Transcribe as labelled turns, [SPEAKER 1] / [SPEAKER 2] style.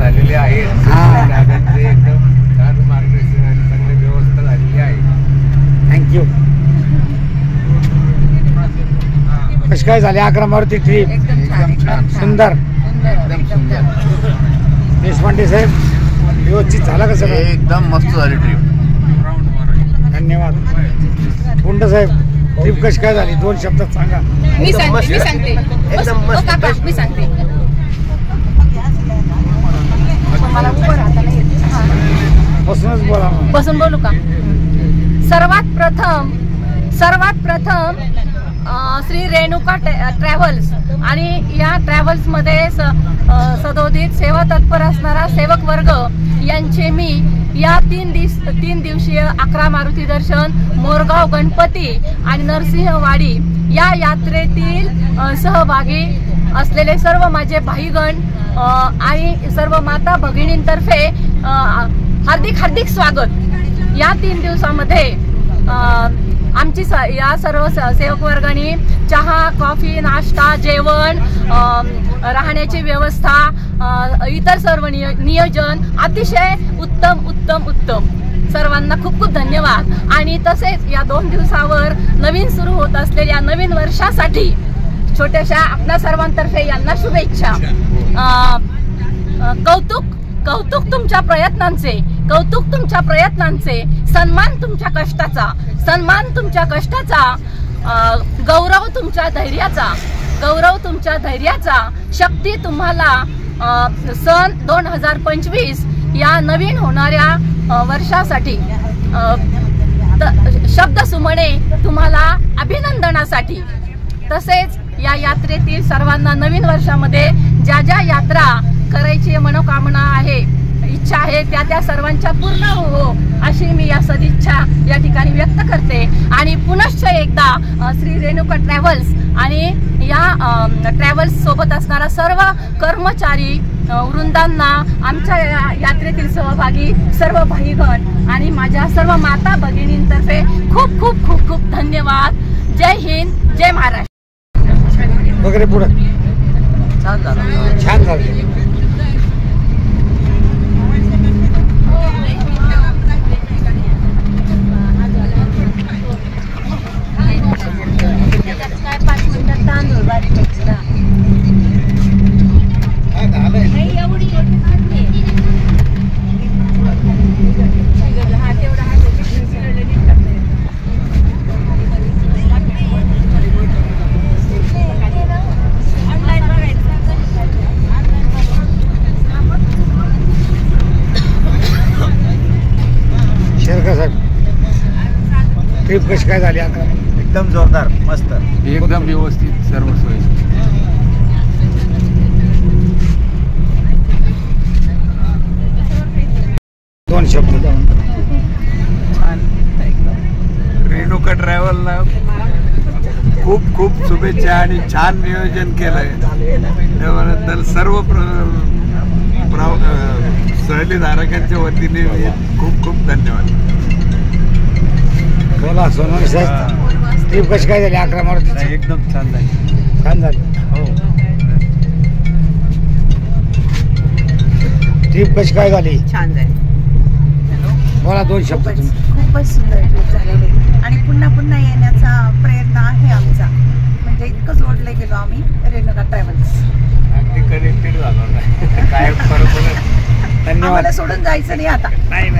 [SPEAKER 1] झालेले आहेत. दादांचे एकदम छान मार्गदर्शन, चांगली व्यवस्था झालेली आहे.
[SPEAKER 2] थँक्यू. कशी काय झाली 11 मारुती ट्रिप?
[SPEAKER 1] एकदम छान,
[SPEAKER 2] सुंदर,
[SPEAKER 1] एकदम सुंदर.
[SPEAKER 2] देशपांडे साहेब व्यवस्थित झाला का सगळं?
[SPEAKER 1] एकदम मस्त झाली ट्रिप.
[SPEAKER 2] धन्यवाद. पुंड साहेब ट्रिप कशी काय झाली 2 शब्दात सांगा.
[SPEAKER 3] मी सांगते
[SPEAKER 1] एकदम मस्त.
[SPEAKER 3] मी सांगते.
[SPEAKER 2] बसूनच बोला.
[SPEAKER 3] बसून बोलू का? सर्वात प्रथम श्री रेणुका ट्रॅव्हल्स आणि या ट्रॅव्हल्समध्ये सदोदित सेवा तत्पर असणारा सेवक वर्ग यांचे मी या 3 दिवसीय 11 मारुती दर्शन, मोरगाव गणपती आणि नरसिंहवाडी या यात्रेतील सहभागी असलेले सर्व माझे भाईगण आणि सर्व माता भगिनींतर्फे हार्दिक स्वागत. या 3 दिवसामध्ये आमची या सर्व सेवक वर्गाने चहा, कॉफी, नाश्ता, जेवण, राहण्याची व्यवस्था, इतर सर्व नियोजन अतिशय उत्तम. सर्वांना खूप धन्यवाद. आणि तसेच या 2 दिवसावर नवीन सुरू होत असलेल्या नवीन वर्षासाठी छोट्याशा आपल्या सर्वांतर्फे यांना शुभेच्छा. कौतुक तुमच्या प्रयत्नांचे, सन्मान तुमच्या कष्टाचा, गौरव तुमच्या धैर्याचा, शक्ती तुम्हाला सन 2025 या नवीन होणाऱ्या वर्षासाठी, शब्द सुमने तुम्हाला अभिनंदनासाठी. तसेच या यात्रेतील सर्वांना नवीन वर्षामध्ये ज्या यात्रा करायची मनोकामना आहे, इच्छा आहे, त्या सर्वांच्या पूर्ण हो अशी मी या सदिच्छा या ठिकाणी व्यक्त करते. आणि पुनश्च एकदा श्री रेणुका ट्रॅव्हल्स आणि या ट्रॅव्हल्स सोबत असणारा सर्व कर्मचारी वृंदांना, आमच्या यात्रेतील सहभागी सर्व भाईगण आणि माझ्या सर्व माता भगिनींतर्फे खूप धन्यवाद. जय हिंद, जय महाराष्ट्र.
[SPEAKER 2] वगैरे पुढे
[SPEAKER 1] छान
[SPEAKER 2] छान झालं. ट्रिप कशी काय झाली?
[SPEAKER 1] एकदम जोरदार, मस्त, एकदम व्यवस्थित, सर्व सोयी.
[SPEAKER 2] दोन शब्द
[SPEAKER 1] छान. रेणुका ट्रॅव्हलला खूप शुभेच्छा आणि छान नियोजन केलंय. त्याबद्दल सर्व सहलीधारकांच्या वतीने खूप धन्यवाद.
[SPEAKER 2] बोला सोनवणे साहेब, ट्रिप कशी काय झाली 11 मारुती?
[SPEAKER 1] एकदम छान झाली.
[SPEAKER 2] हो. ट्रिप कशी काय झाली?
[SPEAKER 4] छान झाली.
[SPEAKER 2] बोला 2 शब्द.
[SPEAKER 4] खूपच सुंदर ट्रिप झालेली आणि पुन्हा येण्याचा प्रयत्न आहे आमचा. म्हणजे इतकं जोडले गेलो आम्ही रेणुका ट्रॅव्हल्स.
[SPEAKER 1] अगदी कनेक्टेड झालो ना, काय फरक पडत.
[SPEAKER 4] आम्हाला सोडून जायचं नाही आता.
[SPEAKER 1] नाही